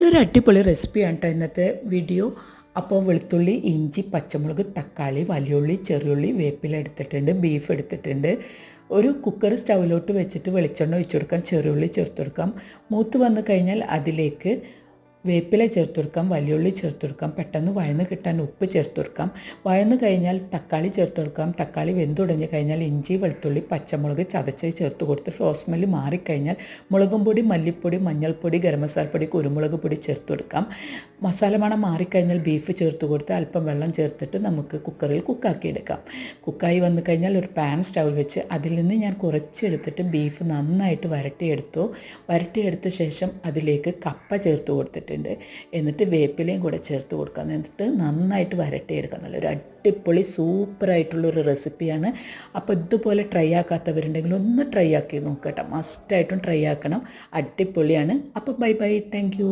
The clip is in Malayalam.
ഒരു അടിപൊളി റെസിപ്പിയാണ് കേട്ടോ ഇന്നത്തെ വീഡിയോ. അപ്പോൾ വെളുത്തുള്ളി, ഇഞ്ചി, പച്ചമുളക്, തക്കാളി, വലിയുള്ളി, ചെറിയുള്ളി, വേപ്പില എടുത്തിട്ടുണ്ട്, ബീഫ് എടുത്തിട്ടുണ്ട്. ഒരു കുക്കർ സ്റ്റൗവിലോട്ട് വെച്ചിട്ട് വെളിച്ചെണ്ണ ഒഴിച്ചു കൊടുക്കാം, ചെറിയുള്ളി ചേർത്ത് കൊടുക്കാം. മൂത്ത് വന്നു കഴിഞ്ഞാൽ അതിലേക്ക് വേപ്പില ചേർത്ത് കൊടുക്കാം, വലിയുള്ളി ചേർത്ത് കൊടുക്കാം, പെട്ടെന്ന് വഴന്ന് കിട്ടാൻ ഉപ്പ് ചേർത്ത് കൊടുക്കാം. വഴന്ന് കഴിഞ്ഞാൽ തക്കാളി ചേർത്ത് കൊടുക്കാം. തക്കാളി വെന്തുടഞ്ഞ് കഴിഞ്ഞാൽ ഇഞ്ചി, വെളുത്തുള്ളി, പച്ചമുളക് ചതച്ച് ചേർത്ത് കൊടുത്ത് റോസ്മെല്ല് മാറിക്കഴിഞ്ഞാൽ മുളകും പൊടി, മല്ലിപ്പൊടി, മഞ്ഞൾപ്പൊടി, ഗരം മസാലപ്പൊടി, കുരുമുളക് പൊടി ചേർത്ത് കൊടുക്കാം. മസാല മണം മാറിക്കഴിഞ്ഞാൽ ബീഫ് ചേർത്ത് കൊടുത്ത് അല്പം വെള്ളം ചേർത്തിട്ട് നമുക്ക് കുക്കറിൽ കുക്കാക്കി എടുക്കാം. കുക്കായി വന്നു കഴിഞ്ഞാൽ ഒരു പാൻ സ്റ്റൗവിൽ വെച്ച് അതിൽ നിന്ന് ഞാൻ കുറച്ചെടുത്തിട്ട് ബീഫ് നന്നായിട്ട് വരട്ടിയെടുത്ത ശേഷം അതിലേക്ക് കപ്പ ചേർത്ത് കൊടുത്തിട്ട് എന്നിട്ട് വേപ്പിലയും കൂടെ ചേർത്ത് കൊടുക്കാം. എന്നിട്ട് നന്നായിട്ട് വരട്ടിയെടുക്കാം. നല്ലൊരു അടിപൊളി സൂപ്പറായിട്ടുള്ളൊരു റെസിപ്പിയാണ്. അപ്പോൾ ഇതുപോലെ ട്രൈ ആക്കാത്തവരുണ്ടെങ്കിൽ ഒന്ന് ട്രൈ ആക്കി നോക്കട്ടെ. മസ്റ്റായിട്ടും ട്രൈ ആക്കണം. അടിപൊളിയാണ്. അപ്പോൾ ബൈ ബൈ, താങ്ക് യു.